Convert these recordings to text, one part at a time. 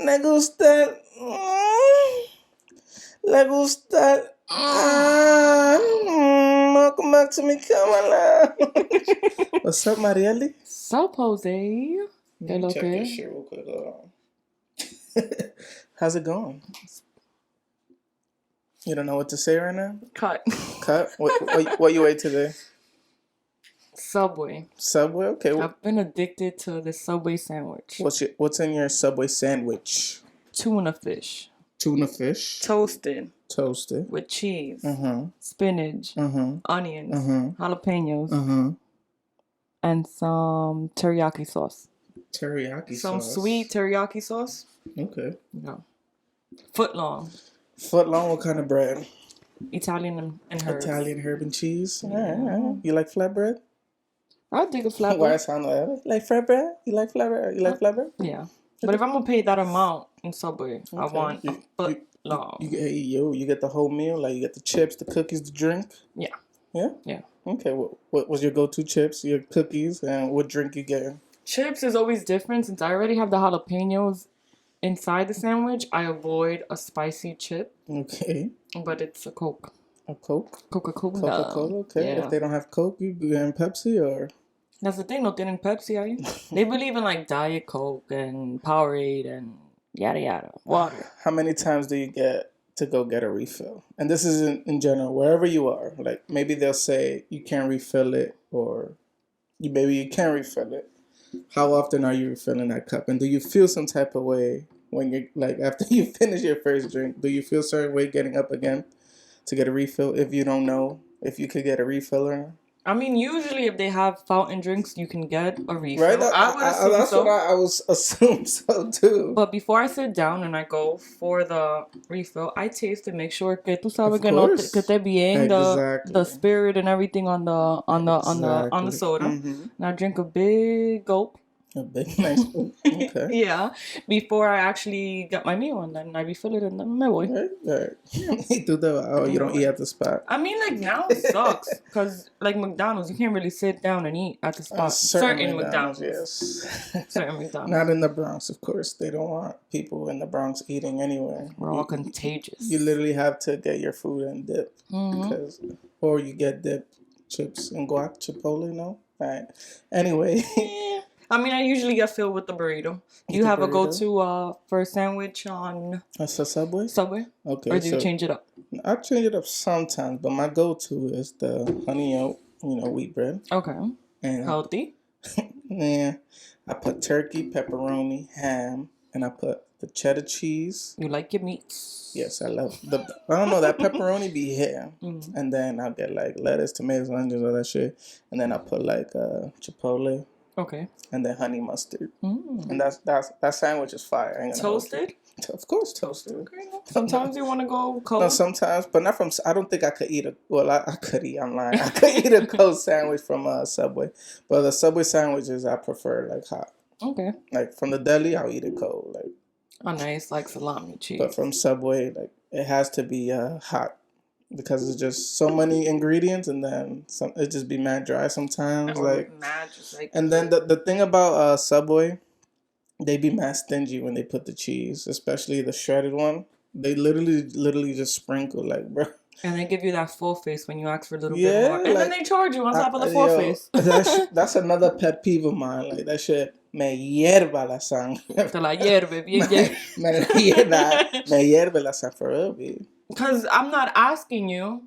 Le gusta. Le gusta. Welcome back to me, Cama. What's up, Marieli? Sup, Jose? Check this shit real quick. Hold on. How's it going? You don't know what to say right now? Cut. Cut? What you ate today? Subway. Subway? Okay. I've been addicted to the Subway sandwich. What's in your Subway sandwich? Tuna fish. Tuna fish. Toasted. With cheese. Mm-hmm. Spinach. Mm-hmm. Onions. Mm-hmm. Jalapenos. Mm-hmm. And some teriyaki sauce. Some sweet teriyaki sauce. Okay. No. Foot long. What kind of bread? Italian and herbs. Italian herb and cheese. Yeah. Right. You like flatbread? I'll dig a flatbread. Why it sound like flatbread? You like flatbread? Yeah. But if I'm gonna pay that amount in Subway, I want a foot long. You get the whole meal? Like you get the chips, the cookies, the drink? Yeah. Yeah? Yeah. Okay, what was your go-to chips, your cookies, and what drink you getting? Chips is always different. Since I already have the jalapenos inside the sandwich, I avoid a spicy chip. Okay. But it's a Coke. A Coke? Coca-Cola. Coca-Cola, okay. Yeah. If they don't have Coke, you getting Pepsi or? That's the thing, no tienen Pepsi, are you? They believe in like Diet Coke and Powerade and yada yada. Water. How many times do you get to go get a refill? And this is in general, wherever you are. Like maybe they'll say you can't refill it or maybe you can refill it. How often are you refilling that cup? And do you feel some type of way when you're like after you finish your first drink? Do you feel a certain way getting up again to get a refill if you don't know if you could get a refill or not? I mean, usually if they have fountain drinks, you can get a refill. Right? That's what I was assume so too. But before I sit down and I go for the refill, I taste it, make sure que tú sabes que no que esté bien the spirit and everything on the soda. Mm-hmm. And I drink a big gulp. A big nice gulp. Okay. Yeah, before I actually get my meal, and then I refill it and then me voy. Right. You don't eat at the spot. I mean, like now it sucks because like McDonald's, you can't really sit down and eat at the spot. Certain McDonald's, yes. Certain McDonald's. Not in the Bronx, of course. They don't want people in the Bronx eating anywhere. We're all contagious. You literally have to get your food and dip, or you get dip, chips and guac, Chipotle. No, right. Anyway. I mean, I usually get filled with the burrito. You have a go-to for a sandwich on... That's a Subway? Subway? Okay. Or do you change it up? I change it up sometimes, but my go-to is the honey oat, wheat bread. Okay. And healthy? Yeah. I put turkey, pepperoni, ham, and I put the cheddar cheese. You like your meats? Yes, I love I don't know, that pepperoni be here. Mm-hmm. And then I'll get like lettuce, tomatoes, onions, all that shit. And then I'll put like Chipotle. Okay. And then honey mustard. And that sandwich is fire. Toasted? Of course, toasted. Okay. Sometimes you want to go cold. No, sometimes, but not from. I don't think I could eat I could eat. I'm lying. I could eat a cold sandwich from Subway, but the Subway sandwiches I prefer like hot. Okay. Like from the deli, I'll eat it cold. Like. Oh, nice, like salami cheese. But from Subway, like it has to be hot. Because it's just so many ingredients, and then it just be mad dry sometimes. And then the thing about Subway, they be mad stingy when they put the cheese, especially the shredded one. They literally just sprinkle, like, bro. And they give you that full face when you ask for a little bit more, and then they charge you on top of the full face. That's another pet peeve of mine. Like that shit. Me hierva la sangre. Te la hierve, bien. Me hierve la sangre for real, baby. Because I'm not asking you.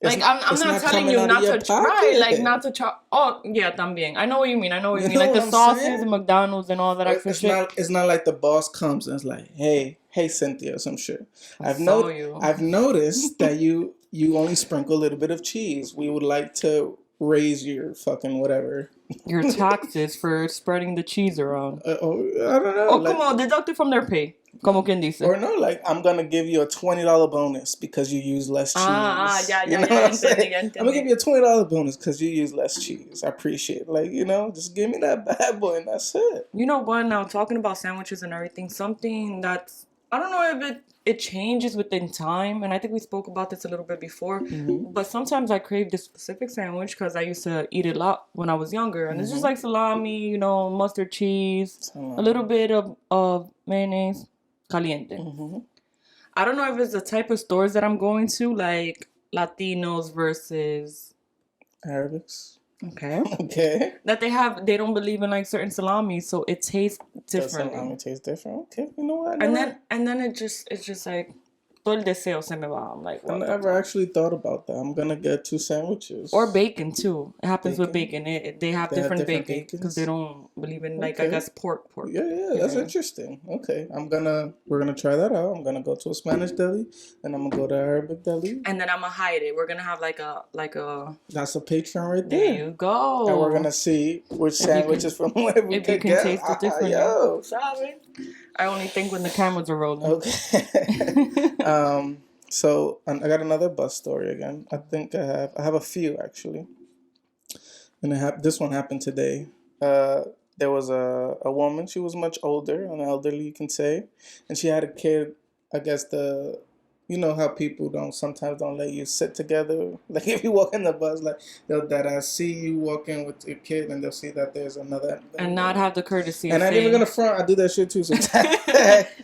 Like, I'm not telling you not to try. Like, not to try. Oh, yeah, también. I know what you mean. Like, the sauces and McDonald's and all that extra shit. It's not like the boss comes and it's like, hey, Cynthia, or some shit. I've noticed that you only sprinkle a little bit of cheese. We would like to raise your fucking whatever. Your taxes for spreading the cheese around. I don't know. Oh, come on. Deduct it from their pay. Como quien dice. Or no, like, I'm going to give you a $20 bonus because you use less cheese. Yeah. You know what I'm saying? I'm going to give you a $20 bonus because you use less cheese. I appreciate it. Like, just give me that bad boy and that's it. You know what? Now, talking about sandwiches and everything, something that's, I don't know if it changes within time. And I think we spoke about this a little bit before. Mm-hmm. But sometimes I crave this specific sandwich because I used to eat it a lot when I was younger. And it's just like salami, mustard cheese, a little bit of mayonnaise. caliente. Mm-hmm. I don't know if it's the type of stores that I'm going to, like Latinos versus Arabics. okay. Okay. That they don't believe in like certain salami, so it tastes The differently. salami tastes different. Okay, you know what? And then it's just like todo el deseo se me va. I'm like, I what the never fuck? actually thought about that. I'm gonna get 2 sandwiches. Or bacon too. It happens with Bacon. bacon. They have They have different different bacon because they bacons. don't believe in like I Okay. guess pork. Yeah, that's interesting. Okay, we're gonna try that out. I'm gonna go to a Spanish deli, and I'm gonna go to Arabic deli. And then I'm gonna hide it. We're gonna have like a. That's a Patreon right There there. you go. And we're gonna see which sandwiches from where we if you could can get. taste it differently. Yo, I only think when the cameras are rolling. Okay. So I got another bus story again. I think I have a few actually, and this one happened today. There was a woman. She was much older, an elderly, you can say, and she had a kid. I guess you know how people sometimes don't let you sit together. Like if you walk in the bus, like they'll see you walking with your kid, and they'll see that there's another, and not have the courtesy. And I'm not even gonna front. I do that shit too sometimes.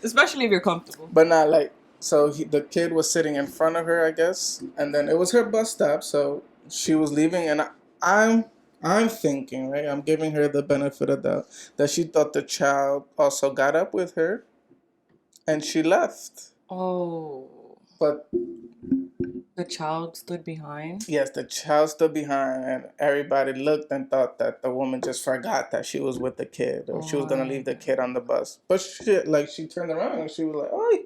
Especially if you're comfortable. But not like so. The kid was sitting in front of her, I guess, and then it was her bus stop. So she was leaving, and I'm thinking, right? I'm giving her the benefit of the doubt that she thought the child also got up with her, and she left. Oh. But the child stood behind? Yes, the child stood behind, and everybody looked and thought that the woman just forgot that she was with the kid, or she was gonna leave the kid on the bus. But she turned around and she was like, "Oh,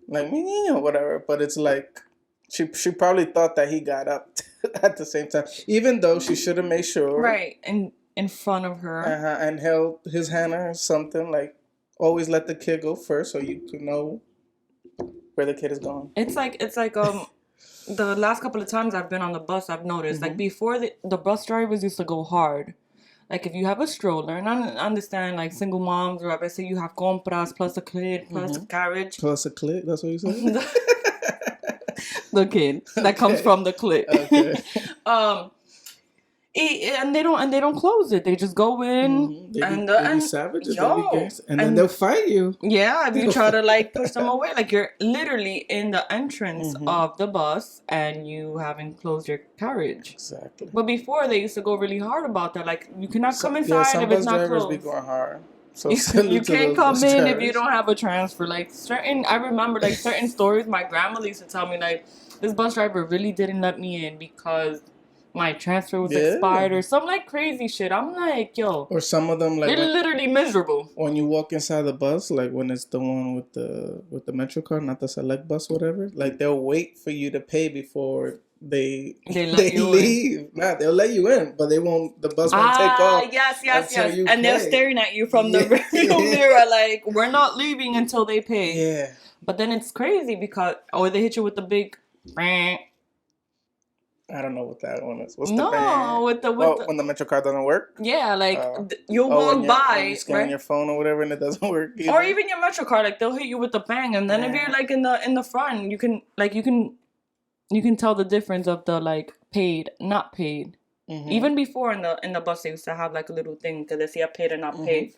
like me," or whatever. But it's like she probably thought that he got up at the same time, even though she should have made sure, right, and in front of her, and held his hand or something. Like always, let the kid go first, so you can know where the kid is going. It's like the last couple of times I've been on the bus, I've noticed like before the bus drivers used to go hard. Like if you have a stroller, and I understand like single moms, or I say you have compras plus a kid plus a carriage plus a clit. That's what you said. The kid that comes from the clit. Okay. And they don't close it. They just go in They and be savages. And then they'll fight you. Yeah, if you try to like push them away, like you're literally in the entrance of the bus and you haven't closed your carriage. Exactly. But before they used to go really hard about that. Like you cannot come inside if it's not closed. Be going hard. So you can't come in if you don't have a transfer. Like I remember like certain stories my grandmother used to tell me like this bus driver really didn't let me in because my transfer was expired or some like crazy shit. I'm like, yo. Or some of them like they're literally miserable. When you walk inside the bus, like when it's the one with the Metro card, not the select bus, whatever. Like they'll wait for you to pay before they leave. Nah, they'll let you in, but they won't. The bus won't take off. Yes. And they're staring at you from the rearview mirror, like we're not leaving until they pay. Yeah. But then it's crazy because they hit you with the big. I don't know what that one is. What's the bang? When the Metro card doesn't work? Yeah, like you'll walk by, when you scan your phone or whatever, and it doesn't work. Either. Or even your Metro card, like they'll hit you with the bang, and then if you're like in the front, you can tell the difference of the like paid, not paid. Even before in the bus, they used to have like a little thing to see a paid and not paid.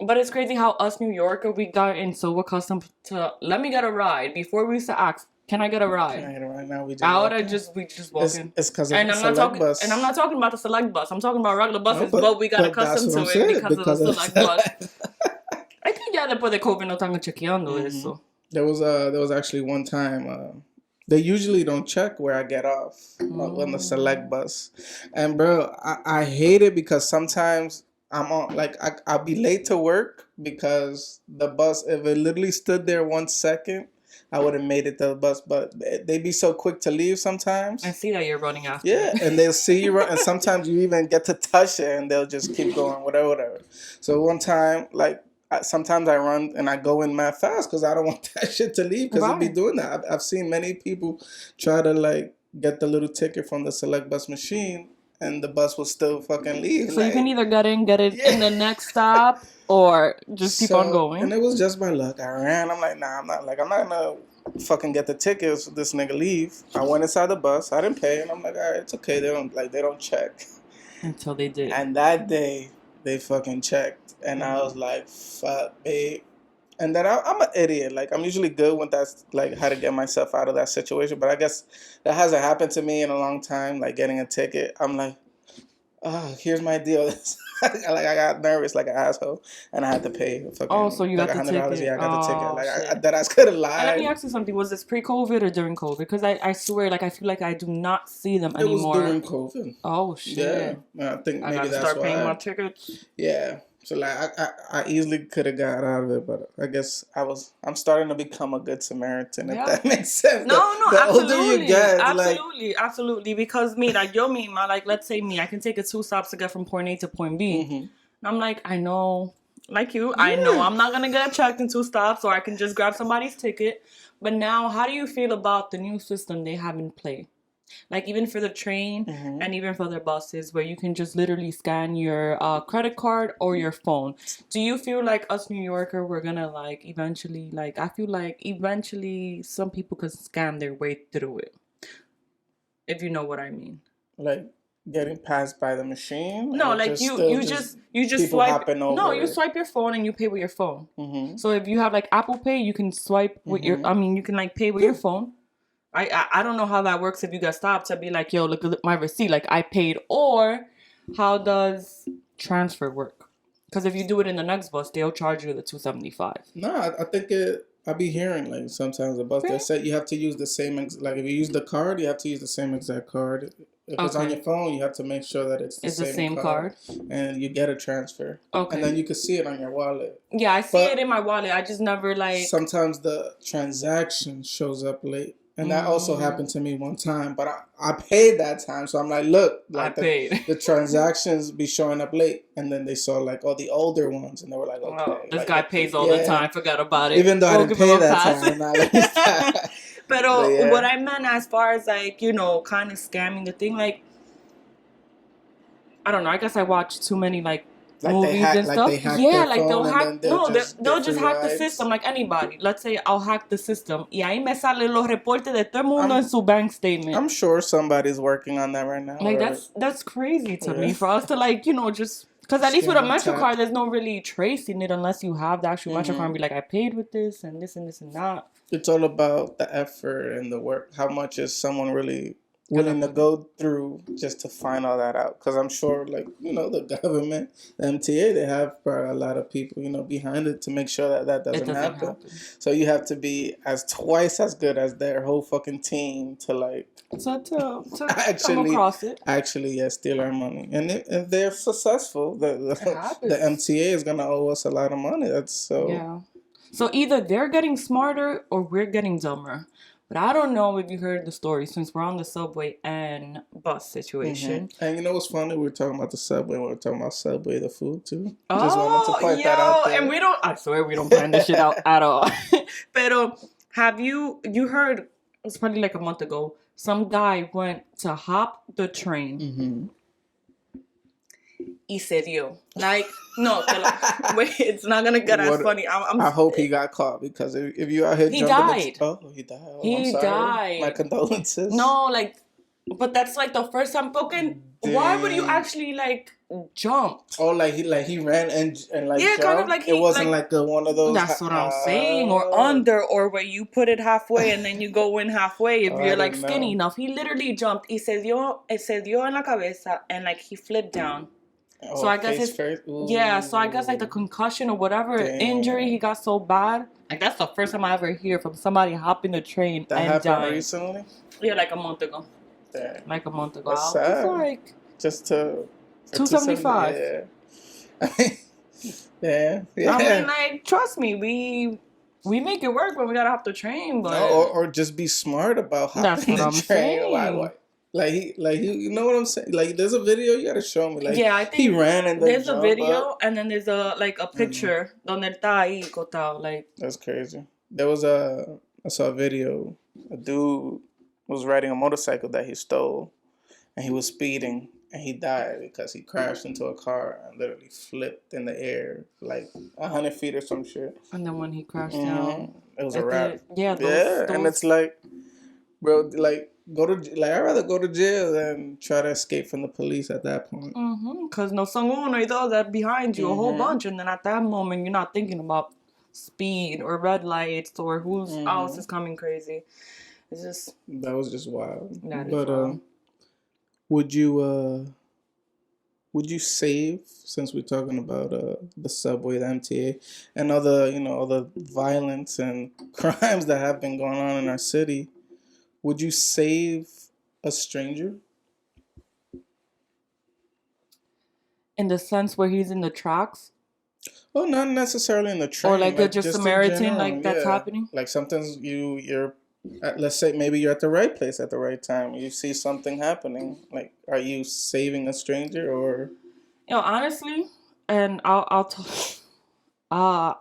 But it's crazy how us New Yorker, we got in so accustomed to let me get a ride. Before we used to ask, can I get a ride? Can I get a ride? Now we just walk in. It's because of the select bus. And I'm not talking about the select bus. I'm talking about regular buses, but we got accustomed to it because of the select bus. I think ya después de COVID no están chequeando eso. There was actually one time they usually don't check where I get off on the select bus, and bro, I hate it because sometimes I'm on I'll be late to work because the bus, if it literally stood there 1 second, I would have made it to the bus, but they be so quick to leave sometimes. I see that you're running after. Yeah, and they'll see you run, and sometimes you even get to touch it, and they'll just keep going, whatever. So one time, sometimes I run and I go in mad fast because I don't want that shit to leave because they'll be doing that. I've seen many people try to get the little ticket from the select bus machine, and the bus will still fucking leave. So you can either get in the next stop, or just keep on going. And it was just by luck. I ran. I'm like, nah, I'm not gonna fucking get the tickets. This nigga leave. I went inside the bus. I didn't pay, and I'm like, all right, it's okay. They don't check until they did. And that day they fucking checked, and I was like, fuck, babe. And then I'm an idiot. Like, I'm usually good with that, like, how to get myself out of that situation. But I guess that hasn't happened to me in a long time, like getting a ticket. I'm like, oh, here's my deal. Like, I got nervous like an asshole, and I had to pay Oh, so fucking you like got the $100. ticket. Yeah, I got the ticket. Oh Like, shit. that I could have And let me lied. ask you something. Was this pre-COVID or during COVID? Because I swear, like, I feel like I do not see them It was anymore. during COVID. Oh Yeah, shit. I think I maybe gotta that's start paying my why. tickets. Yeah. So like I easily could have got out of it, but I guess I'm starting to become a good Samaritan, if Yeah. that makes sense. No, The older you absolutely, get, like absolutely. Because me, like yo, me, my like, let's say me, I can take it 2 stops to get from point A to point B. hmm And I'm like, I know, like you, I know yeah. I'm not gonna get checked in 2 stops, or I can just grab somebody's ticket. But now, how do you feel about the new system they have in play? Like even for the train hmm and even for the buses, where you can just literally scan your credit card or your phone. Do you feel like us New Yorker, we're gonna like eventually, like I feel like eventually some people could scam their way through it, if you know what I mean. Like getting passed by the machine, No, or like just you still you just just you just people swipe. hopping No, you over. swipe your phone and you pay with your phone. hmm So if you have like Apple Pay, you can swipe with your. hmm I mean, you can like pay with your phone. I don't know how that works if you get stopped to be like, yo, look at my receipt, like I paid, or how does transfer work? Because if you do it in the next bus, they'll charge you the 275. No, I think I be hearing like sometimes about they Really? say you have to use the same like if you use the card, you have to use the same exact card. If it's on Okay, your phone, you have to make sure that it's the it's the same same card, card. and you get a transfer, and then Okay, you can see it on your wallet. yeah, I see it But in my wallet. I just never like. sometimes the transaction shows up late, and that also Mm, happened to me one time. But I paid that time, so I'm like, look, I like paid. the transactions be showing up late, and then they saw like all the older ones, and they were like, Oh, okay, this like guy pays all the yeah. time. Forgot about it. Even though I We'll didn't give him pay a that pass. time, now let me stop. But But what yeah, I meant as far as like, you know, kind of scamming the thing, like, I don't know. I guess I watch too many like movies and like they stuff. hack Yeah, their like they'll phone and hack. then they'll No, just they'll get just free hack the system rides. like anybody. Let's say I'll hack the system. Y ahí me salen los reportes de todo el mundo en I'm su bank statement. I'm sure somebody's working on that right now, Like or that's crazy to yeah, me for us to like, you know, just because at least with a scam Metro tech. card, there's no really tracing it unless you have the actual Metro card hmm and be like, I paid with this and this and this and that. It's all about the effort and the work. How much is someone really Gonna willing to put it. go through just to find all that out? Because I'm sure, like the government, the MTA, they have probably a lot of people, behind it to make sure that that It doesn't doesn't happen. happen. So you have to be as twice as good as their whole fucking team to like So to come actually across it, yeah, steal our money. And if they're successful, it the happens. MTA is gonna owe us a lot of money. That's so. Yeah. So either they're getting smarter or we're getting dumber. But I don't know if you heard the story since we're on the subway and bus situation. And you know what's funny? We were talking about the Subway. We were talking about Subway, the food too. Just wanted to Oh, point that out yo, and there. we don't. I swear we don't plan this shit out at all. Pero have you heard? It's probably like a month ago. Some guy went to hop the train hmm y se dio. Like no, wait, it's not gonna get as What? funny. I hope he got caught because if you out here He jumping, died. he died. Oh, I'm He sorry. My died. condolences. No, like, but that's like the first time. Fucking, why would you Damn. actually like jump? Oh, he ran and like Yeah, kind of jumped. like It he wasn't like. like one of those. That's what I'm saying, or under, or where you put it halfway and then you go in halfway if Oh, I you're like didn't skinny know. enough. He literally jumped. Se dio en la cabeza, and like he flipped down. So Oh, I guess face his first. yeah. So I guess like the Ooh, concussion or whatever injury he damn. got so bad. Like that's the first time I ever hear from somebody hopping the train That and happened dying. recently. Yeah, like a month ago. Damn. Like a month ago. That's I was sad. like Just to for 270. 275. Yeah. Yeah. I mean, Yeah. like, trust me, we make it work when we gotta hop the train, No, or but just be smart about that's hopping what the I'm train. Why? saying. Why? You know what I'm saying? Like, there's a video you gotta show me. Like, Yeah, I he think ran and then there's a jump up. video and then there's a Mm, picture donde él está ahí acostado, like that's crazy. I saw a video. A dude was riding a motorcycle that he stole, and he was speeding, and he died because he crashed into a car and literally flipped in the air like 100 feet or some shit. and then when he crashed down It was a at wrap. the yeah, Yeah, and it's those like, bro, like I'd rather go to jail than try to escape from the police at that point. because no son uno y dos that behind you a whole Mm-hmm. bunch and then at that moment you're not thinking about speed or red lights or whose else is coming crazy. It's just That was just wild. that is But wild. would you save, since we're talking about the subway, the MTA, and other, all the violence and crimes that have been going on in our city? Would you save a stranger? In the sense where he's in the tracks, Well, not necessarily in the or train, like a like just just in Samaritan, general. like that's Yeah, happening. like sometimes you're let's say maybe you're at the right place at the right time. You see something happening. Like, are you saving a stranger or? Honestly, and I'll uh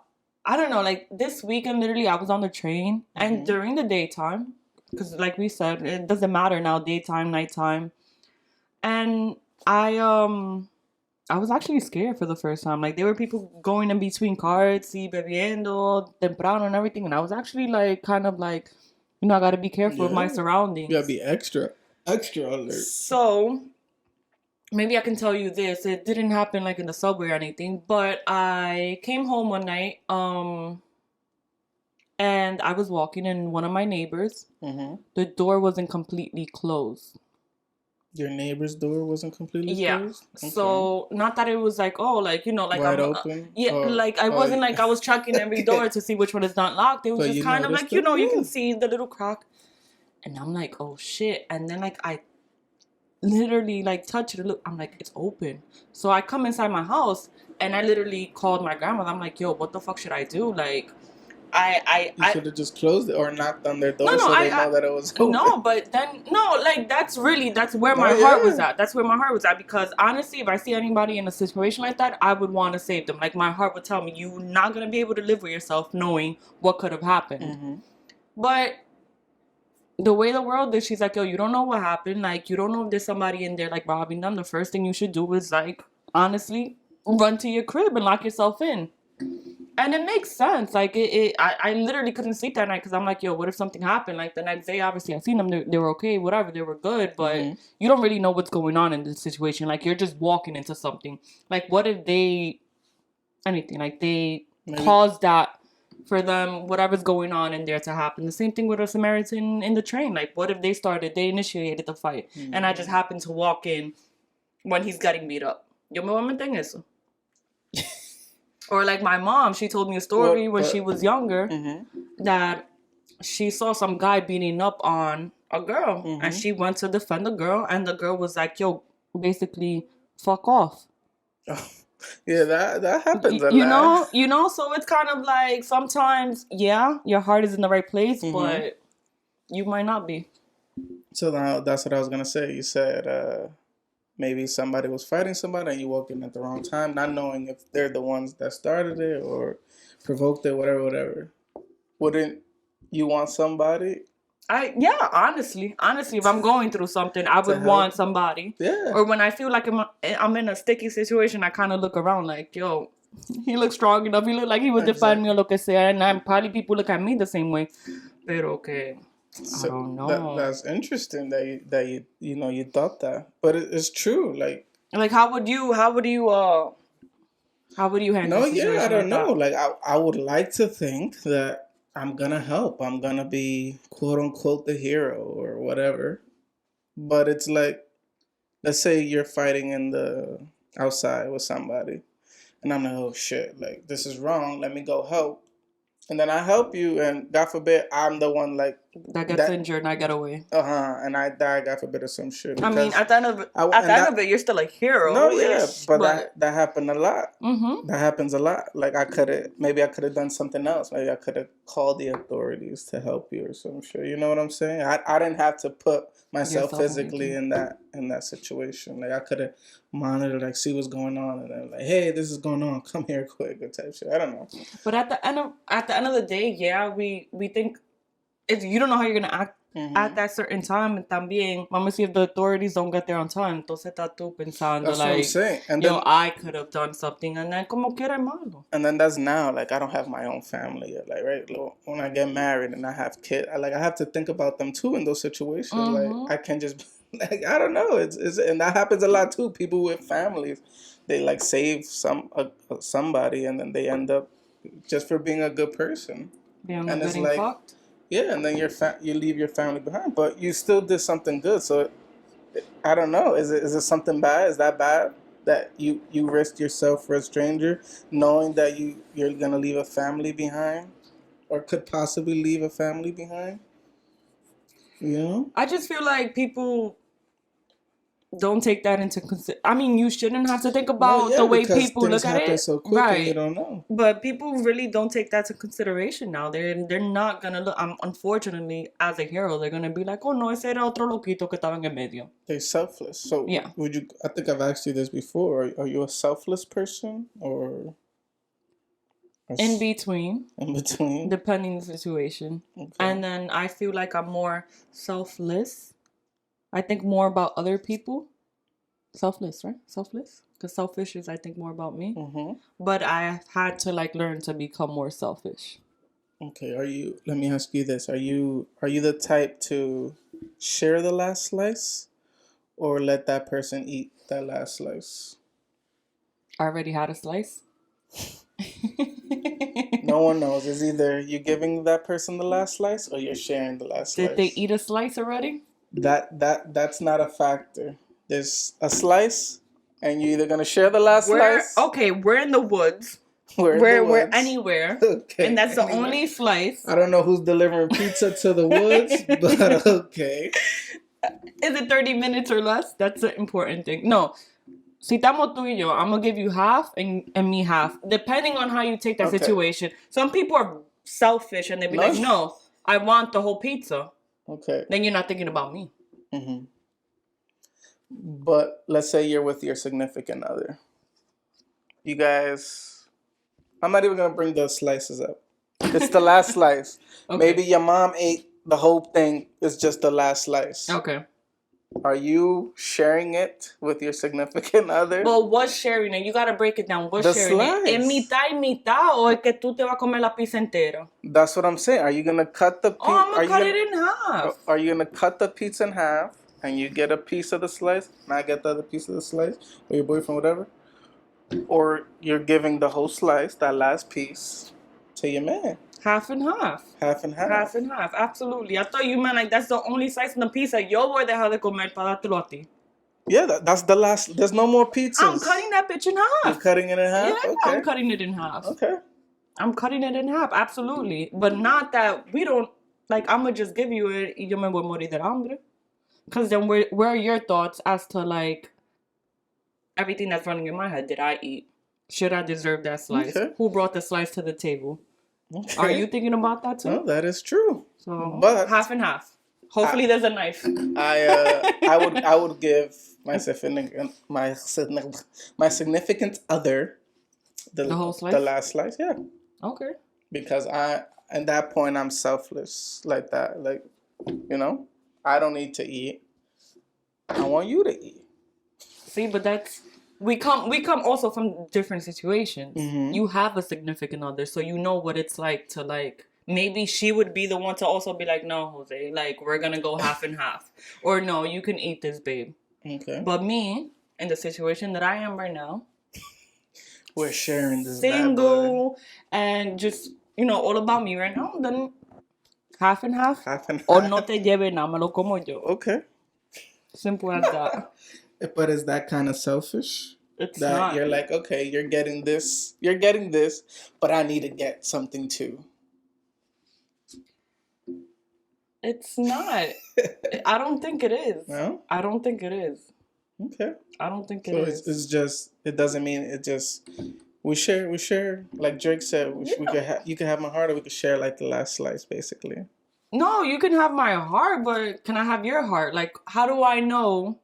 I don't know, like this weekend literally I was on the train and during the daytime, because like we said, it doesn't matter now, daytime, nighttime. And I was actually scared for the first time. Like there were people going in between cars, see bebiendo, temprano and everything, and I was actually like kind of like, I gotta be careful of my Yeah, you gotta surroundings. be extra alert. So maybe I can tell you this. It didn't happen like in the subway or anything, but I came home one night, and I was walking in one of my neighbors. The door wasn't completely closed. Your neighbor's door wasn't completely Yeah. closed. Okay. So not that it was like, oh, like, like Wide I'm open. yeah, like I wasn't like I was checking every door Okay. to see which one is not locked. It was But just you kind of noticed like, it. you Yeah. can see the little crack. And I'm like, oh shit. And then like I literally like touch it. Look, I'm like, it's open. So I come inside my house and I literally called my grandmother. I'm like, yo, what the fuck should I do? Like, You should have just closed it or knocked on their door no, so they know that it was open. no, but then no, like that's where No, my heart was yeah. at. That's where my heart was at because honestly, if I see anybody in a situation like that, I would want to save them. Like my heart would tell me, you're not gonna be able to live with yourself knowing what could have happened. But the way the world is, she's like, yo, you don't know what happened. Like, you don't know if there's somebody in there, like, robbing them. The first thing you should do is, like, honestly, run to your crib and lock yourself in. And it makes sense. Like, I literally couldn't sleep that night because I'm like, yo, what if something happened? Like, the next day, obviously, I seen them. They were okay, whatever. They were good. But you don't really know what's going on in this situation. Like, you're just walking into something. Like, what if anything, like, they caused that for them, whatever's going on in there to happen. The same thing with a Samaritan in the train. Like, what if they initiated the fight, and I just happened to walk in when he's getting beat up? Yo me voy a meter en eso. Or like my mom, she told me a story when she was younger that she saw some guy beating up on a girl, and she went to defend the girl, and the girl was like, yo, basically, fuck off. Yeah, that happens a lot. So it's kind of like sometimes, yeah, your heart is in the right place, but you might not be. So now that's what I was gonna say. You said maybe somebody was fighting somebody and you walked in at the wrong time, not knowing if they're the ones that started it or provoked it, whatever. Wouldn't you want somebody? Honestly, if I'm going through something, I would want somebody. Yeah. Or when I feel like I'm in a sticky situation, I kind of look around like, yo, he looks strong enough. He look like he would defend me or lo que sea. And probably people look at me the same way. Pero okay, I don't know. That's interesting that you thought that, but it's true. Like how would you handle? no, a situation yeah, I don't like know. Like I would like to think that I'm gonna help. I'm gonna be quote unquote the hero or whatever. But it's like, let's say you're fighting in the outside with somebody, and I'm like, oh shit, like this is wrong. Let me go help. And then I help you, and God forbid I'm the one like that gets injured and I get away. And I die, God forbid, or some shit. I mean, at the end of it, you're still a hero. No, yeah, but that happened a lot. That happens a lot. Like I could have done something else. Maybe I could have called the authorities to help you or some shit. You know what I'm saying? I didn't have to put myself physically in that situation. Like I could have monitored, like see what's going on, and then like, hey, this is going on. Come here quick, or type shit. I don't know. But at the end of the day, yeah, we think you don't know how you're gonna act at that certain time. And también, vamos a see if the authorities don't get there on time. Entonces estás tú pensando that's what I'm saying. And yo, I could have done something, and then como quiera malo. And then that's now, like I don't have my own family yet. Like right, when I get married and I have kids, I have to think about them too in those situations. Like I can just. Like I don't know, it's and that happens a lot too. People with families, they like save somebody and then they end up just for being a good person. Being And it's getting like, fucked. yeah, and then you leave your family behind, but you still did something good. So I don't know. Is it something bad? Is that bad that you risked yourself for a stranger, knowing that you're gonna leave a family behind, or could possibly leave a family behind? You know? I just feel like people don't take that into consideration. I mean, you shouldn't have to think No, about the yeah, way because people things look at happen it, so quick and you right? don't know. But people really don't take that to consideration now. They're not gonna look. Unfortunately, as a hero, they're gonna be like, oh no, ese era otro loquito que estaba en el medio. They're selfless. So Yeah. would you? I think I've asked you this before. Are you a selfless person or In between, in between? depending the situation, Okay. and then I feel like I'm more selfless. I think more about other people. Selfless, right? Selfless, because selfish is I think more about me. Mm-hmm. But I had to like learn to become more selfish. Okay. Are you? Let me ask you this. Are you the type to share the last slice or let that person eat that last slice? I already had a slice. No one knows. It's either you giving that person the last slice or you're sharing the last slice. Did they eat a slice already? That's not a factor. There's a slice, and you're either gonna share the last slice. Okay, we're in the woods. We're in the We're woods. anywhere. Okay. And that's the anywhere. only slice. I don't know who's delivering pizza to the woods, but okay. Is it 30 minutes or less? That's the important thing. No. Si estamos tú y yo, I'm gonna give you half and me half, depending on how you take that Okay. situation. Some people are selfish and they be like, no, I want the whole pizza. Okay. Then you're not thinking about me. Mm-hmm. But let's say you're with your significant other. You guys, I'm not even gonna bring those slices up. It's the last slice. Okay. Maybe your mom ate the whole thing. It's just the last slice. Okay. Are you sharing it with your significant other? Well, what's sharing it? You gotta break it down. What's The sharing slice. it? ¿En mitad y mitad o es que tú te vas a comer la pizza entera? That's what I'm saying. Are you gonna cut the pizza? Oh, I'm gonna cut it in half. Are you gonna cut the pizza in half and you get a piece of the slice, and I get the other piece of the slice, or your boyfriend, whatever? Or you're giving the whole slice, that last piece, to your man? Half and half. Half and half. Half and half. Absolutely. I thought you meant like that's the only slice in the pizza yo voy a dejar de comer para dártelo a ti. Yeah, that's the last. There's no more pizzas. I'm cutting that bitch in half. You're cutting it in half? Yeah, Okay. I'm cutting it in half. Okay. I'm cutting it in half, absolutely. But not that we don't, like, I'm going to just give you it y yo me voy a morir de hambre. Because then where are your thoughts as to, like, everything that's running in my head? Did I eat? Should I deserve that slice? Okay. Who brought the slice to the table? Okay. Are you thinking about that too? No, that is true. So, But half and half. Hopefully there's a knife. I would give my significant other the whole slice? the last slice, yeah. Okay. Because at that point I'm selfless like that. Like, you know, I don't need to eat. I want you to eat. See, but that's we come also from different situations. Mm-hmm. You have a significant other, so you know what it's like to like maybe she would be the one to also be like, no, Jose, like we're gonna go half and half. Or no, you can eat this, babe. Okay. But me, in the situation that I am right now, we're sharing this single and just, you know, all about me right now, then half and half. Half and half. O no te lleve nada, me lo como yo. Okay. Simple as that. But is that kind of selfish? It's that not. You're like, okay, you're getting this, but I need to get something too. It's not. I don't think it is. No? I don't think it is. Okay. I don't think it So is. it's just, it doesn't mean it just, we share, like Drake said, we could you can have my heart or we could share like the last slice, basically. No, you can have my heart, but can I have your heart? Like, how do I know?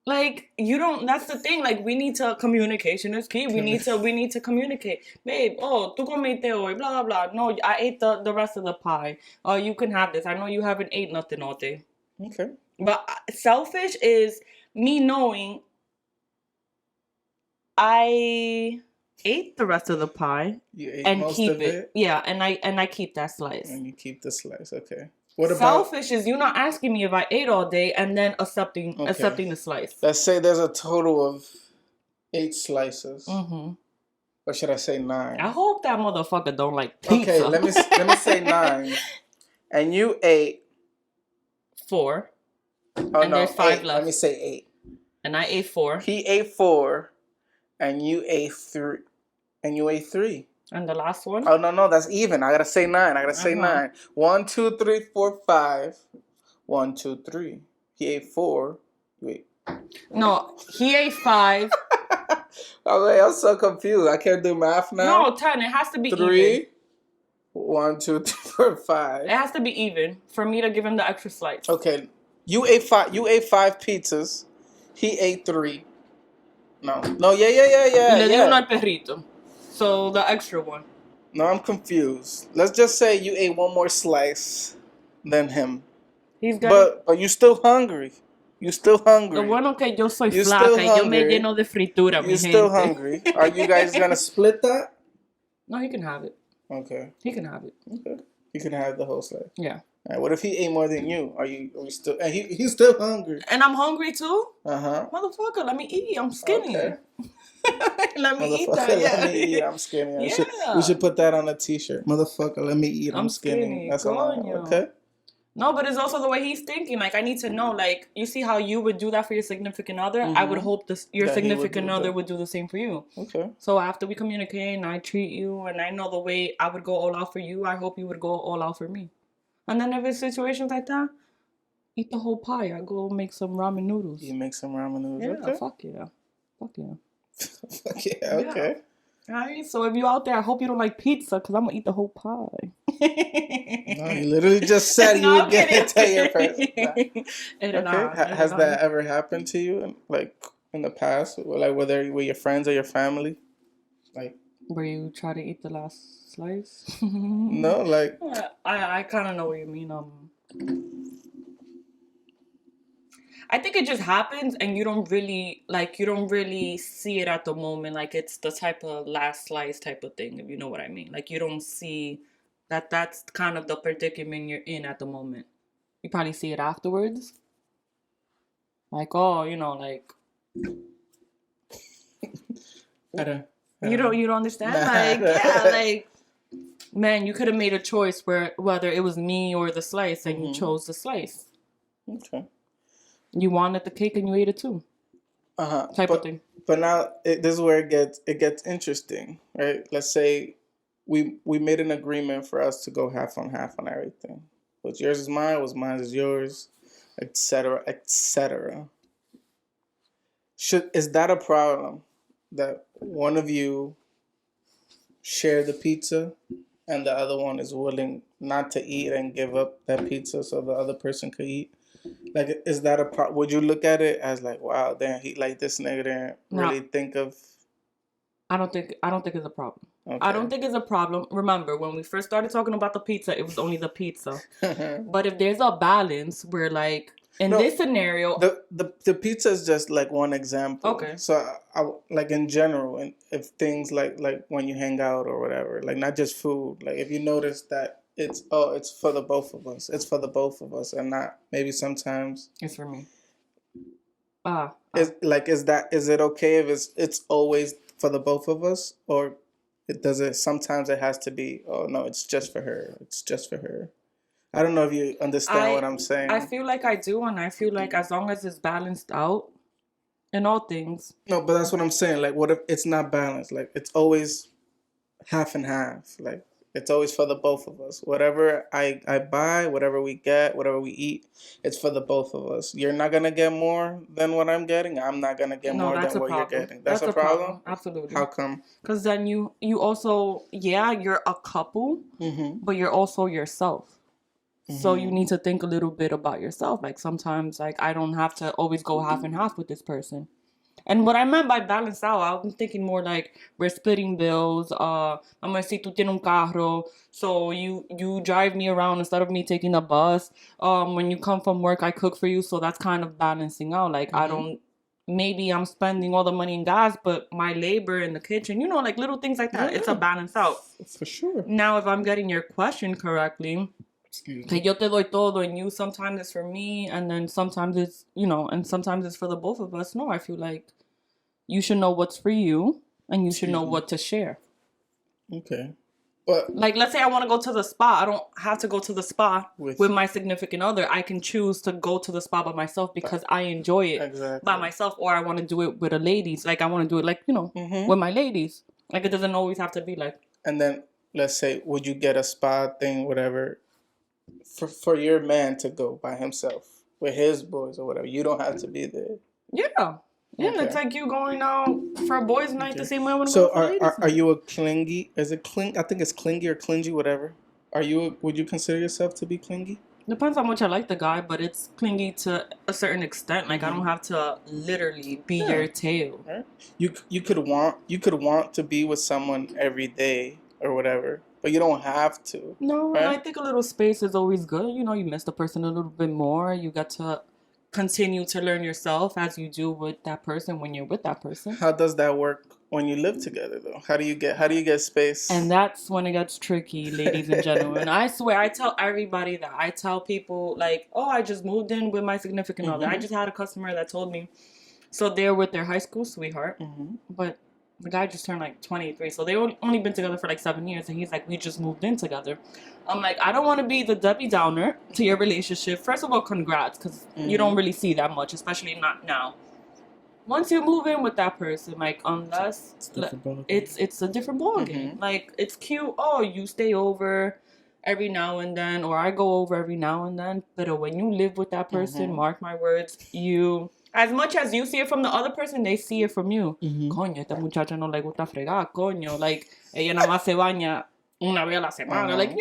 Like, you don't, that's the thing. Like, we need to, communication is key. We need to communicate. Babe, oh, tú comiste hoy, blah, blah, blah. No, I ate the rest of the pie. Oh, you can have this. I know you haven't ate nothing all day. Okay. But selfish is me knowing I ate the rest of the pie You ate and most keep of it. Yeah, and I keep that slice. And you keep the slice, okay. What about selfish is you not asking me if I ate all day and then accepting the slice. Let's say there's a total of 8 slices. Mm-hmm. Or should I say 9? I hope that motherfucker don't like pizza. Okay, let me say 9. And you ate 4. Oh and no, there's 5 8. left. Let me say 8. And I ate 4. He ate 4, and you ate 3. And you ate 3. And the last one? Oh no, that's even. I gotta say 9. I gotta say 9. 1, 2, 3, 4, 5. 1, 2, 3. He ate 4. You ate. No, he ate 5. Okay, I'm so confused. I can't do math now. No, 10. It has to be 3. even. 1, 2, 3, 4, 5. It has to be even for me to give him the extra slice. Okay, you ate 5. You ate 5 pizzas. He ate 3. No, yeah. Le di uno al perrito. So the extra one. No, I'm confused. Let's just say you ate one more slice than him. He's got. But you still hungry. You still hungry. Lo bueno que yo soy You're flaca still y yo me hungry. lleno de fritura, mi You're gente. still hungry. Are you guys gonna split that? No, he can have it. Okay. He can have it. Okay. You can have the whole slice. Yeah. All right, what if he ate more than you? Are we still? And he's still hungry. And I'm hungry too. Motherfucker, let me eat. I'm skinny. Okay. Let me eat that. Yeah. Let me eat. I'm skinny. Yeah. We should put that on a T-shirt. Motherfucker, let me eat. I'm skinny. That's all. Okay. No, but it's also the way he's thinking. Like, I need to know. Like, you see how you would do that for your significant other? I would hope your significant other would do the same for you. Okay. So after we communicate and I treat you and I know the way I would go all out for you, I hope you would go all out for me. And then if it's situations like that, eat the whole pie. I go make some ramen noodles. You make some ramen noodles? Yeah, okay. Fuck yeah. Fuck yeah. Fuck yeah, okay. All right, so if you out there, I hope you don't like pizza because I'm going to eat the whole pie. No, you literally just said you would get it to your person. Okay. Has that ever happened to you, like, in the past? Like, whether with your friends or your family? Like, where you try to eat the last slice? No, like... I kind of know what you mean. I think it just happens and you don't really see it at the moment. Like, it's the type of last slice type of thing, if you know what I mean. Like, you don't see that's kind of the predicament you're in at the moment. You probably see it afterwards. Like, oh, like... You don't understand? Like, yeah, like... Man, you could have made a choice whether it was me or the slice, and you chose the slice. Okay. You wanted the cake and you ate it too. Type of thing. But now this is where it gets interesting, right? Let's say we made an agreement for us to go half on everything. What's yours is mine. What's mine is yours, etc., etc. Is that a problem that one of you share the pizza and the other one is willing not to eat and give up that pizza so the other person could eat? Like, is that a problem? Would you look at it as like, wow, damn, he like this nigga didn't really think of? I don't think it's a problem. Okay. I don't think it's a problem. Remember, when we first started talking about the pizza, it was only the pizza. But if there's a balance where, like, this scenario, the pizza is just like one example. Okay. So I like in general, and if things like when you hang out or whatever, like not just food, like if you notice that it's for the both of us. It's for the both of us, and not maybe sometimes it's for me. Is it okay if it's always for the both of us, or sometimes it has to be, oh no, it's just for her. It's just for her. I don't know if you understand what I'm saying. I feel like I do, and I feel like as long as it's balanced out in all things. No, but that's what I'm saying. Like, what if it's not balanced? Like, it's always half and half. Like, it's always for the both of us. Whatever I buy, whatever we get, whatever we eat, it's for the both of us. You're not going to get more than what I'm getting. I'm not going to get more than what you're getting. That's a problem? Absolutely. How come? Because then you also, you're a couple, but you're also yourself. So you need to think a little bit about yourself. Like, sometimes, like, I don't have to always go half and half with this person. And what I meant by balance out, I'm thinking more like we're splitting bills. I'm gonna say tú tienes un carro, so you drive me around instead of me taking a bus. When you come from work, I cook for you, so that's kind of balancing out. Like, maybe I'm spending all the money in gas, but my labor in the kitchen, like little things like that. Yeah. It's a balance out. For sure. Now, if I'm getting your question correctly, que yo te doy todo, and you sometimes it's for me, and then sometimes it's, and sometimes it's for the both of us. No, I feel like you should know what's for you, and you should know what to share. Okay. But like, let's say I want to go to the spa. I don't have to go to the spa with my significant other. I can choose to go to the spa by myself because I enjoy it by myself, or I want to do it with a ladies. Like, I want to do it, like, with my ladies. Like, it doesn't always have to be like. And then, let's say, would you get a spa thing, whatever, for your man to go by himself with his boys or whatever? You don't have to be there. Yeah. Yeah, okay. It's like you going out for a boys' night the same way I want to go for ladies' night. Are you a clingy? Is it cling? I think it's clingy or clingy, whatever. Would you consider yourself to be clingy? Depends how much I like the guy, but it's clingy to a certain extent. Like, I don't have to literally be your tail. Right. You could want to be with someone every day or whatever, but you don't have to. No, right? I think a little space is always good. You miss the person a little bit more. You got to continue to learn yourself as you do with that person when you're with that person. How does that work when you live together, though? How do you get space? And that's when it gets tricky, ladies and gentlemen. I swear, I tell everybody that. I tell people, like, oh, I just moved in with my significant other. I just had a customer that told me, so they're with their high school sweetheart, but the guy just turned like 23, so they only been together for like 7 years, and he's like, we just moved in together. I'm like, I don't want to be the Debbie Downer to your relationship. First of all, congrats, because you don't really see that much, especially not now. Once you move in with that person, like, unless it's a different ballgame. Like, it's cute. Oh, you stay over every now and then, or I go over every now and then. But when you live with that person, mark my words, as much as you see it from the other person, they see it from you. Coño, esta muchacha no le gusta fregar, coño. Like, ella nada más se baña una vez a la semana. Like,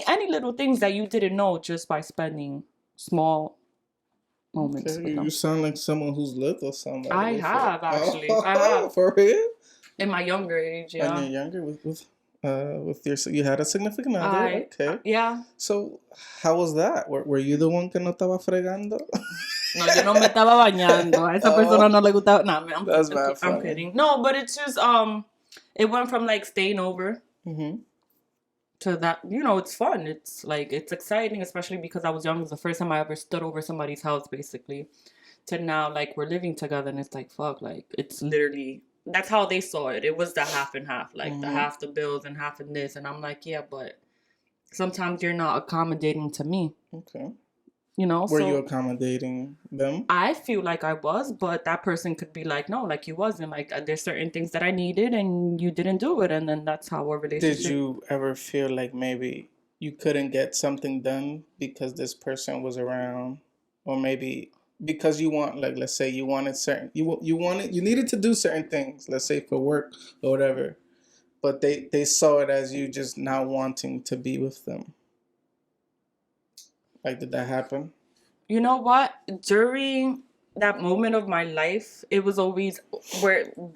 any little things that you didn't know just by spending small moments with them. You sound like someone who's lived with somebody. I have, actually. I have. For real? In my younger age, yeah. And you're younger with you had a significant other? Okay. Yeah. So, how was that? Were you the one que no estaba fregando? No, yo no me estaba bañando. A esa persona no le gustaba. Nah, That's bad funny. I'm kidding. No, but it's just, it went from, like, staying over to that, it's fun. It's, like, it's exciting, especially because I was young. It was the first time I ever stood over somebody's house, basically. To now, like, we're living together, and it's like, fuck, like, it's literally, that's how they saw it. It was the half and half, like, the half the bills and half in this. And I'm like, yeah, but sometimes you're not accommodating to me. Okay. Were you accommodating them? I feel like I was, but that person could be like, no, like, you wasn't. Like, there's certain things that I needed and you didn't do it. And then that's how our relationship... Did you ever feel like maybe you couldn't get something done because this person was around? Or maybe because you want, like, let's say you wanted certain... You needed to do certain things, let's say for work or whatever. But they saw it as you just not wanting to be with them. Like, did that happen? You know what? During that moment of my life, it was always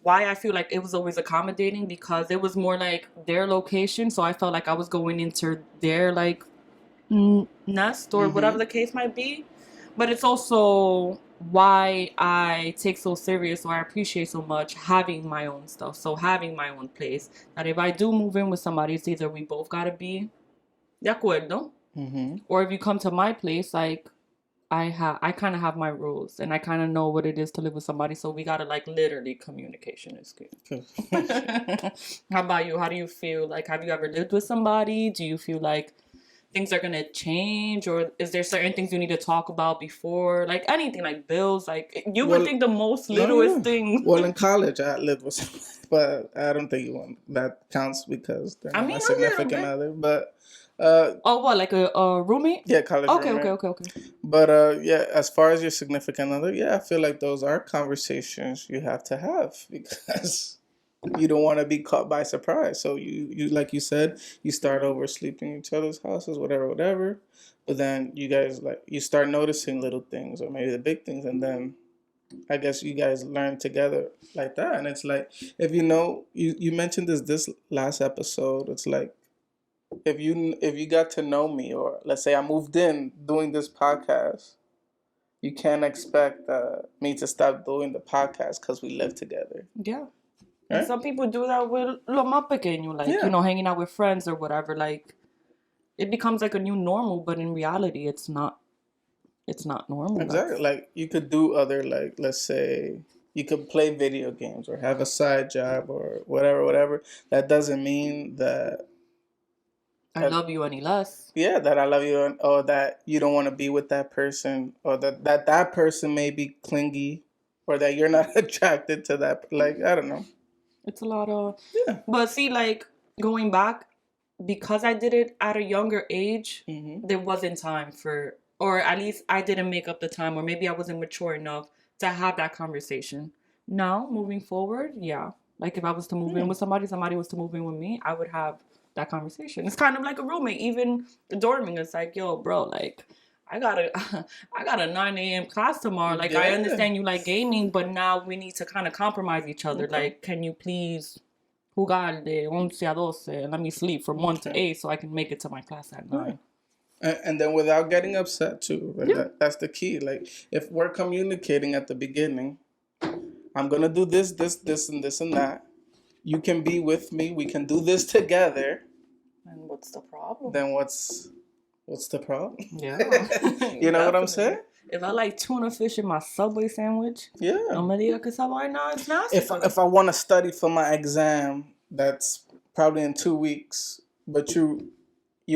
why I feel like it was always accommodating, because it was more like their location. So I felt like I was going into their, like, nest or whatever the case might be. But it's also why I take so serious, or I appreciate so much having my own stuff. So having my own place. That if I do move in with somebody, it's either we both gotta be de acuerdo. Or if you come to my place, like, I kind of have my rules, and I kind of know what it is to live with somebody. So we gotta, like, literally, communication is good. How about you? How do you feel? Like, have you ever lived with somebody? Do you feel like things are gonna change, or is there certain things you need to talk about before, like anything, like bills? Like, you would think the most littlest thing. Well, in college I lived with somebody, but I don't think that counts because they're not my significant other. But what, like a roommate? Yeah, college roommate. Okay. But yeah, as far as your significant other, yeah, I feel like those are conversations you have to have, because you don't want to be caught by surprise. So you like you said, you start over sleeping in each other's houses, whatever. But then you guys, like, you start noticing little things, or maybe the big things, and then I guess you guys learn together like that. And it's like, if you mentioned this last episode, it's like, if you got to know me, or let's say I moved in doing this podcast, you can't expect me to stop doing the podcast because we live together. Yeah. Right? And some people do that with lo más pequeño, like, hanging out with friends or whatever. Like, it becomes like a new normal, but in reality, it's not normal. Exactly. Like, you could do other, like, let's say, You could play video games or have a side job or whatever. That doesn't mean that I love you any less. yeah, that I love you, or that you don't want to be with that person, or that person may be clingy, or that you're not attracted to that. Like, I don't know. It's a lot of, Yeah. but see, like going back, because I did it at a younger age, there wasn't time for, or at least I didn't make up the time, or maybe I wasn't mature enough to have that conversation. Now, moving forward, yeah. Like if I was to move in with somebody was to move in with me, I would have that conversation. It's kind of like a roommate, even dorming. It's like, yo, bro, like I got a I got a 9 a.m. class tomorrow. Like I understand you like gaming, but now we need to kind of compromise each other. Okay. Like, can you please jugar de 11 a 12 and let me sleep from 1 to 8 so I can make it to my class at 9. And then without getting upset too. Like that's the key. Like if we're communicating at the beginning, I'm gonna do this, and this and that. You can be with me. We can do this together. And what's the problem? Then what's the problem? Yeah. You know what I'm saying? If I like tuna fish in my Subway sandwich, no me diga que esa vaina es nasty. If I want to study for my exam, that's probably in 2 weeks, but you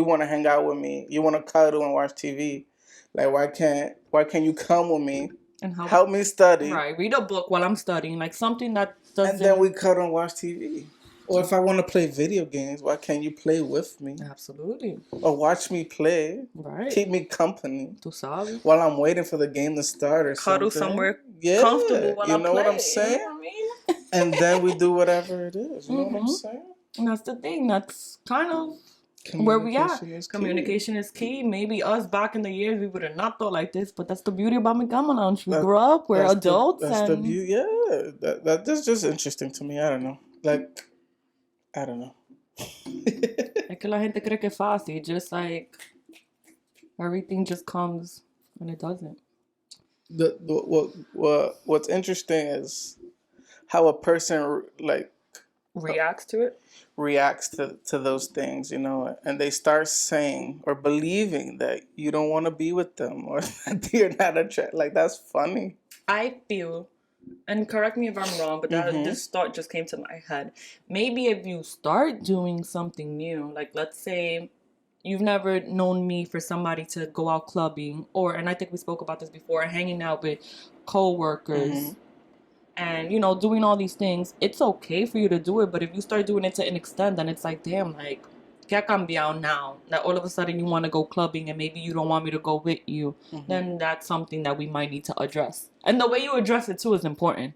want to hang out with me, you want to cuddle and watch TV, like why can't you come with me and help me study? Right, read a book while I'm studying, like something that doesn't. And then we cuddle and watch TV. Or if I want to play video games, why can't you play with me? Absolutely. Or watch me play. Right. Keep me company. Tu sabes. While I'm waiting for the game to start or cuddle something. Somewhere comfortable while I play. You know what I'm saying? You know what I mean? And then we do whatever it is. You know what I'm saying? And that's the thing. That's kind of where we are. Communication is key. Maybe us back in the years, we would have not thought like this, but that's the beauty about micamalounge. We grew up, we're adults. That's the beauty. Yeah. That's just interesting to me. I don't know. Like, I don't know. Es que la gente cree que es fácil. Just like everything just comes and it doesn't. What's interesting is how a person like reacts to it. Reacts to those things, you know, and they start saying or believing that you don't want to be with them or that you're not attracted. Like, that's funny. I feel, and correct me if I'm wrong, but this thought just came to my head. Maybe if you start doing something new, like let's say you've never known me for somebody to go out clubbing, and I think we spoke about this before, hanging out with co-workers and, you know, doing all these things, it's okay for you to do it. But if you start doing it to an extent, then it's like, damn, like, ¿qué ha cambiado now? That all of a sudden you want to go clubbing and maybe you don't want me to go with you. Then that's something that we might need to address. And the way you address it, too, is important.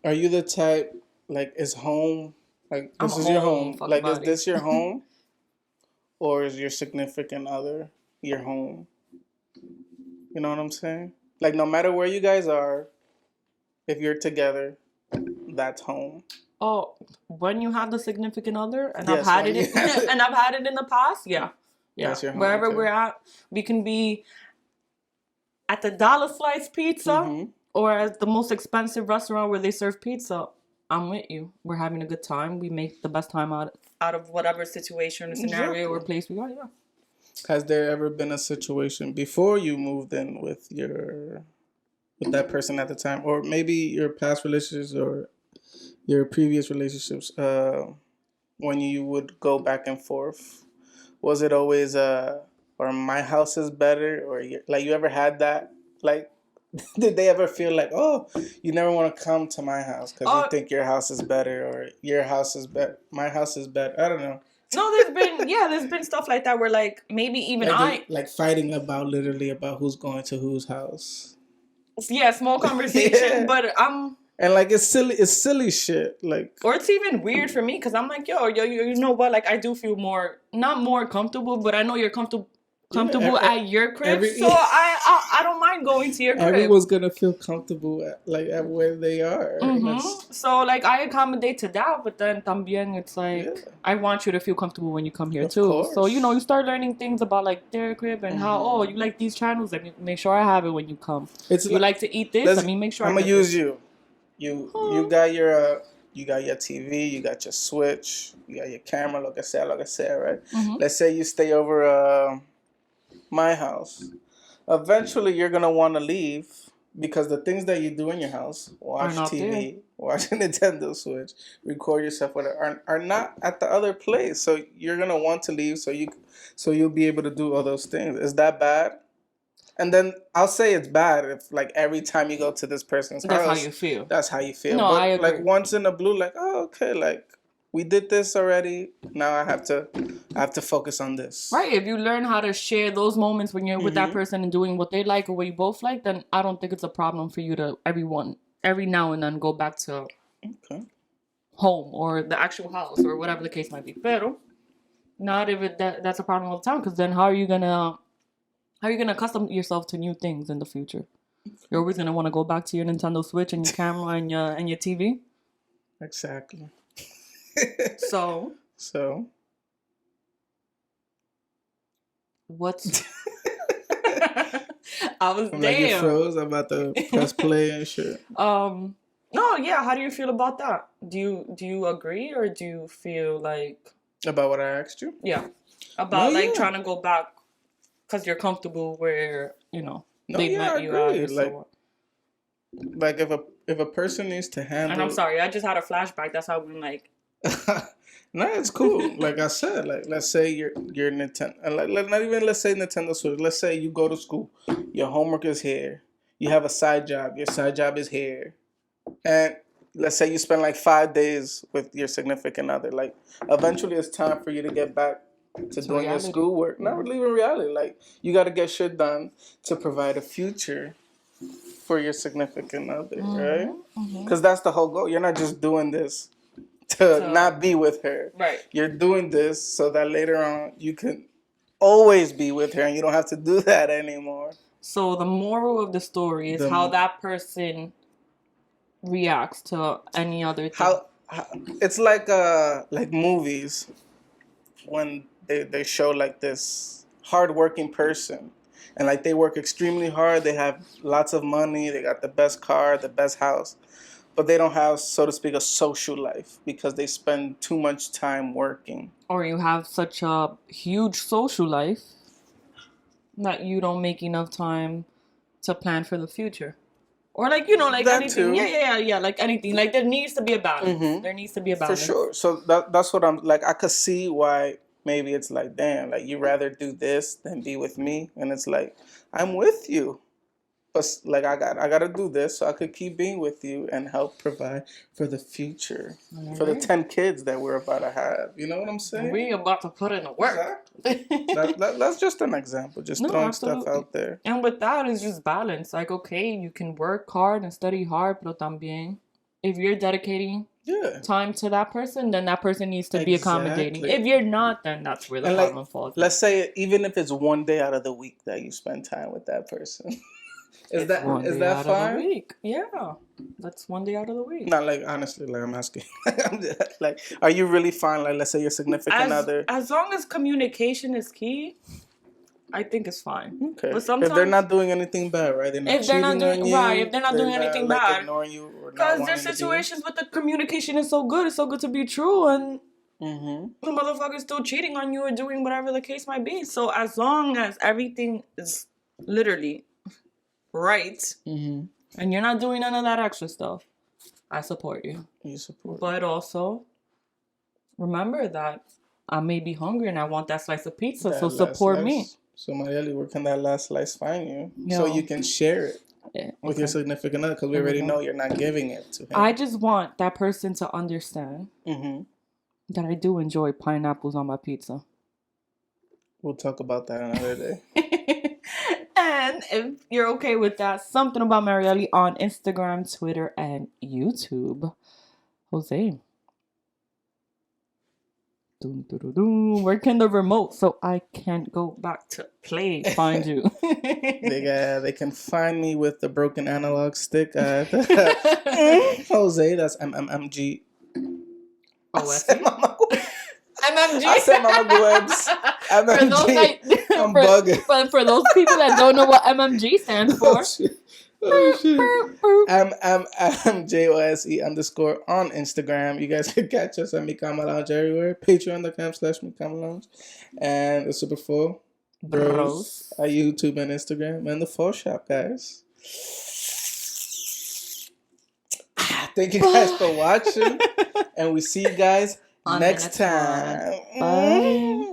Are you the type, like, is home, like, this is your home? Like, is this your home? Or is your significant other your home? You know what I'm saying? Like, no matter where you guys are, if you're together, that's home. Oh, when you have the significant other, and I've had it, and I've had it in the past, yeah. That's your home, wherever we're at, we can be at the Dollar Slice Pizza or at the most expensive restaurant where they serve pizza. I'm with you. We're having a good time. We make the best time out of whatever situation or scenario or place we are. Yeah. Has there ever been a situation before you moved in with that person at the time, or maybe your past relationships or your previous relationships, when you would go back and forth? Was it always or my house is better, or like you ever had that? Like, did they ever feel like, oh, you never want to come to my house because you think your house is better, or your house is better, my house is better? I don't know. No, there's been stuff like that where like maybe even like fighting about who's going to whose house. Yeah, small conversation, but and like it's silly shit, like, or it's even weird for me because I'm like, yo, you know what? Like I do feel not more comfortable, but I know you're comfortable at your crib, so I don't mind going to your crib. Everyone's gonna feel comfortable at where they are. So like I accommodate to that, but then también it's like I want you to feel comfortable when you come here too. Course. So you know you start learning things about like their crib and how you like these channels. Let me make sure I have it when you come. You like to eat this? Let me make sure. I'm gonna use you. You got your TV, you got your Switch, you got your camera, like I said, right? Let's say you stay over my house. Eventually, you're gonna want to leave because the things that you do in your house, Are watch not there. TV, watch a Nintendo Switch, record yourself, whatever, are not at the other place. So you're gonna want to leave, so you'll be able to do all those things. Is that bad? And then I'll say it's bad if like every time you go to this person's That's how house, you feel. that's how you feel. No, I But like agree. once in a blue, like, oh, okay, like we did this already. Now I have to focus on this. Right. If you learn how to share those moments when you're with that person and doing what they like or what you both like, then I don't think it's a problem for you to every now and then go back to Okay. home or the actual house or whatever the case might be. Pero not if that's a problem all the time, because then how are you gonna accustom yourself to new things in the future? You're always gonna want to go back to your Nintendo Switch and your camera and your TV. Exactly. So what's I was I'm damn. like you froze. I'm about to press play and shit. No, yeah. How do you feel about that? Do you agree or do you feel like About what I asked you? Yeah, about No, like yeah. trying to go back because you're comfortable where No, they yeah, met I you at agree. or so on. Like if a person needs to handle. And I'm sorry, I just had a flashback. That's how I'm like. No, it's cool. Like I said, like let's say you're Nintendo, not even let's say Nintendo Switch. Let's say you go to school, your homework is here. You have a side job. Your side job is here, and let's say you spend like 5 days with your significant other. Like eventually, it's time for you to get back to doing your reality. schoolwork. Not leaving reality. Like you got to get shit done to provide a future for your significant other, right? Because that's the whole goal. You're not just doing this to not be with her. Right. You're doing this so that later on you can always be with her and you don't have to do that anymore. So the moral of the story is how that person reacts to any other thing. How it's like movies when they show like this hardworking person and like they work extremely hard, they have lots of money, they got the best car, the best house. But they don't have, so to speak, a social life because they spend too much time working. Or you have such a huge social life that you don't make enough time to plan for the future. Or like, like that anything. Too. Yeah, like anything. Like there needs to be a balance. There needs to be a balance. For sure. So that's what I'm like. I could see why maybe it's like, damn, like you rather do this than be with me. And it's like, I'm with you. But like I gotta do this so I could keep being with you and help provide for the future, for the 10 kids that we're about to have. You know what I'm saying? We about to put in the work. Exactly. that's just an example. Just throwing stuff out there. And with that, it's just balance. Like, okay, you can work hard and study hard, pero también, if you're dedicating time to that person, then that person needs to be accommodating. If you're not, then that's where the problem falls. Let's say even if it's one day out of the week that you spend time with that person. Is that fine? Of the week. Yeah, that's one day out of the week. Not like honestly, like I'm asking, I'm just, like, are you really fine? Like, let's say your significant other. As long as communication is key, I think it's fine. Okay. But sometimes if they're not doing anything bad, right? They're not if they're not doing if they're not doing anything bad, ignoring you, or because there's situations with the communication is so good, it's so good to be true, and the motherfucker's still cheating on you or doing whatever the case might be. So as long as everything is literally right, and you're not doing none of that extra stuff, I support you. You support. But also, remember that I may be hungry and I want that slice of pizza, so support me. So, Marieli, where can that last slice find you? So you can share it with your significant other, because we already know you're not giving it to him. I just want that person to understand that I do enjoy pineapples on my pizza. We'll talk about that another day. And if you're okay with that, something about Marieli on Instagram, Twitter, and YouTube. Jose. Where can the remote, so I can't go back to play, find you? They can find me with the broken analog stick at Jose. That's MMMG. MMG. I said Mama Webs. MMG. I'm bugging. But for those people that don't know what MMG stands for. Oh, shit. MMJOSE _ on Instagram. You guys can catch us at micamalounge everywhere. Patreon.com/micamalounge. And the Super Full Bros. Our YouTube and Instagram. And the Full Shop, guys. Thank you guys for watching. And we see you guys On the next next time. one. Bye.